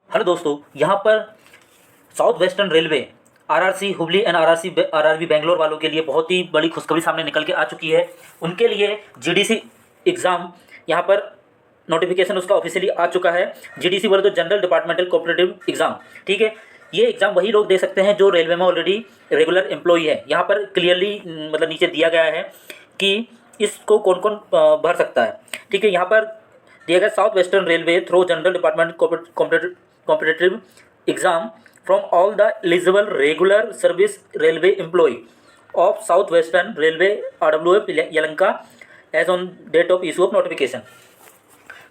Hello दोस्तों, यहाँ पर south Western railway RRC Hubli and RRB Bangalore वालों के लिए बहुत ही बड़ी खुशखबरी सामने निकल के आ चुकी है। उनके लिए जीडीसी एग्ज़ाम यहाँ पर नोटिफिकेशन उसका ऑफिशियली आ चुका है। जीडीसी बोले तो जनरल डिपार्टमेंटल कोऑपरेटिव एग्ज़ाम, ठीक है। ये एग्ज़ाम वही लोग दे सकते हैं जो रेलवे में ऑलरेडी रेगुलर एम्प्लॉई है। यहाँ पर क्लियरली मतलब नीचे दिया गया है कि इसको कौन कौन भर सकता है, ठीक है। यहाँ पर दिया गया South Western Railway through general department competitive exam from all the eligible regular service railway employee of South Western Railway RWF Yelahanka as on date of issue of notification।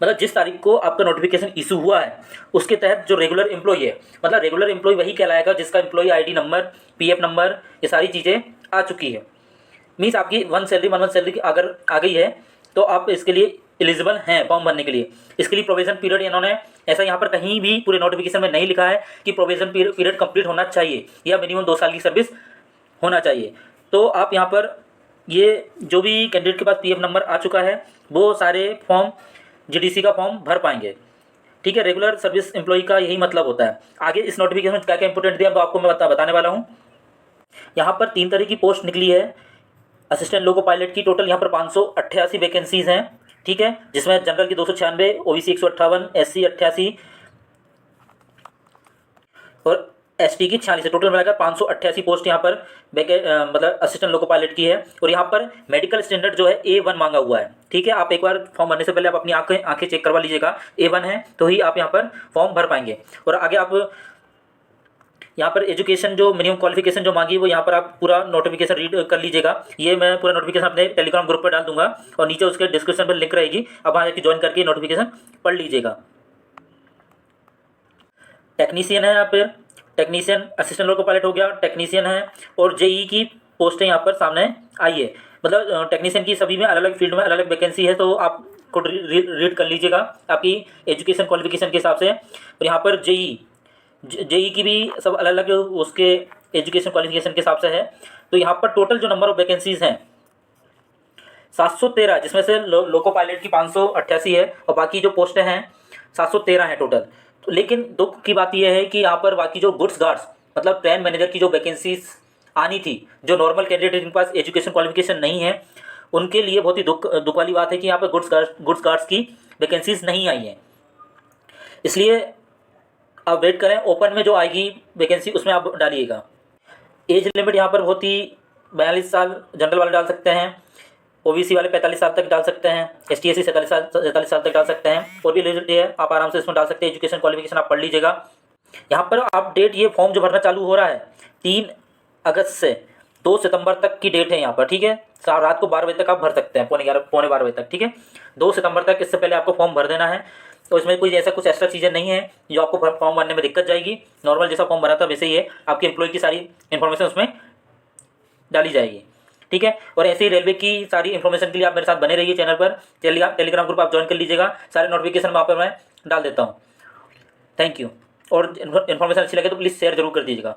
मतलब जिस तारीख को आपका नोटिफिकेशन इशू हुआ है उसके तहत जो रेगुलर एम्प्लॉई है, मतलब रेगुलर एम्प्लॉई वही कहलाएगा जिसका employee ID number, PF number, ये सारी चीज़ें आ चुकी है। मीन्स आपकी वन सैलरी अगर आ गई है तो आप इसके लिए एलिजिबल हैं फॉर्म भरने के लिए। इसके लिए प्रोविजन पीरियड इन्होंने ऐसा यहाँ पर कहीं भी पूरे नोटिफिकेशन में नहीं लिखा है कि प्रोविजन पीरियड कंप्लीट होना चाहिए या मिनिमम 2 साल की सर्विस होना चाहिए। तो आप यहाँ पर ये जो भी कैंडिडेट के पास पीएफ नंबर आ चुका है वो सारे फॉर्म जीडीसी का फॉर्म भर पाएंगे, ठीक है। रेगुलर सर्विस एम्प्लॉई का यही मतलब होता है। आगे इस नोटिफिकेशन में क्या क्या इंपॉर्टेंट दिया तो आपको मैं बताने वाला हूँ। यहाँ पर 3 तरह की पोस्ट निकली है असिस्टेंट लोको पायलट की। टोटल यहाँ पर 588 वैकेंसीज हैं, ठीक है, जिसमें जनरल की 296, ओबीसी 158, एससी 88 और एसटी की 46 टोटल मिलाकर 588 पोस्ट यहाँ पर मतलब असिस्टेंट लोको पायलट की है। और यहाँ पर मेडिकल स्टैंडर्ड जो है A1 मांगा हुआ है, ठीक है। आप एक बार फॉर्म भरने से पहले आप अपनी आंखें चेक करवा लीजिएगा, A1 है तो ही आप यहाँ पर फॉर्म भर पाएंगे। और आगे आप यहाँ पर एजुकेशन जो मिनिमम क्वालिफिकेशन जो मांगी वो यहाँ पर आप पूरा नोटिफिकेशन रीड कर लीजिएगा। ये मैं पूरा नोटिफिकेशन अपने टेलीग्राम ग्रुप पर डाल दूंगा और नीचे उसके डिस्क्रिप्शन पर लिंक रहेगी, आप वहाँ जाकर ज्वाइन करके नोटिफिकेशन पढ़ लीजिएगा। टेक्नीशियन है, यहाँ पर टेक्नीशियन असिस्टेंट लोको पायलट हो गया, टेक्नीशियन है। और जेई की पोस्टें यहाँ पर सामने आई है। मतलब टेक्नीशियन की सभी में अलग अलग फील्ड में अलग अलग वैकेंसी है, तो आप को रीड कर लीजिएगा आपकी एजुकेशन क्वालिफिकेशन के हिसाब से। और यहाँ पर जेई की भी सब अलग अलग उसके एजुकेशन क्वालिफिकेशन के हिसाब से है। तो यहाँ पर टोटल जो नंबर ऑफ वैकेंसीज हैं 713, जिसमें से लोको पायलट की 588 है और बाकी जो पोस्टें हैं 713 हैं टोटल। तो लेकिन दुख की बात यह है कि यहाँ पर बाकी जो गुड्स गार्ड्स मतलब ट्रेन मैनेजर की जो वैकेंसीज आनी थी, जो नॉर्मल कैंडिडेट जिनके पास एजुकेशन क्वालिफिकेशन नहीं है उनके लिए बहुत ही दुख वाली बात है कि यहाँ पर गुड्स गार्ड्स की वैकेंसीज नहीं आई हैं। इसलिए आप वेट करें, ओपन में जो आएगी वैकेंसी उसमें आप डालिएगा। एज लिमिट यहाँ पर बहुत ही 42 साल जनरल वाले डाल सकते हैं, ओबीसी वाले 45 साल तक डाल सकते हैं, एसटी एससी 47 साल तक डाल सकते हैं। और भी एलिजिबिलिटी है, आप आराम से इसमें डाल सकते हैं। एजुकेशन क्वालिफिकेशन आप पढ़ लीजिएगा। यहाँ पर आप डेट, ये फॉर्म जो भरना चालू हो रहा है 3 अगस्त से 2 सितंबर तक की डेट है यहाँ पर, ठीक है। रात को 12 बजे तक आप भर सकते हैं, पौने 12 बजे तक, ठीक है। 2 सितंबर तक, इससे पहले आपको फॉर्म भर देना है। तो इसमें कोई ऐसा कुछ एक्स्ट्रा चीज़ें नहीं है जो आपको फॉर्म भरने में दिक्कत जाएगी। नॉर्मल जैसा फॉर्म भरा था वैसे ही है, आपके एम्प्लॉय की सारी इन्फॉर्मेशन उसमें डाली जाएगी, ठीक है। और ऐसे ही रेलवे की सारी इन्फॉर्मेशन के लिए आप मेरे साथ बने रहिए चैनल पर। टेलीग्राम ग्रुप आप ज्वाइन कर लीजिएगा, सारे नोटिफिकेशन वहाँ पर मैं डाल देता हूँ। Thank you. और इन्फॉर्मेशन अच्छी लगे तो प्लीज़ शेयर जरूर कर दीजिएगा।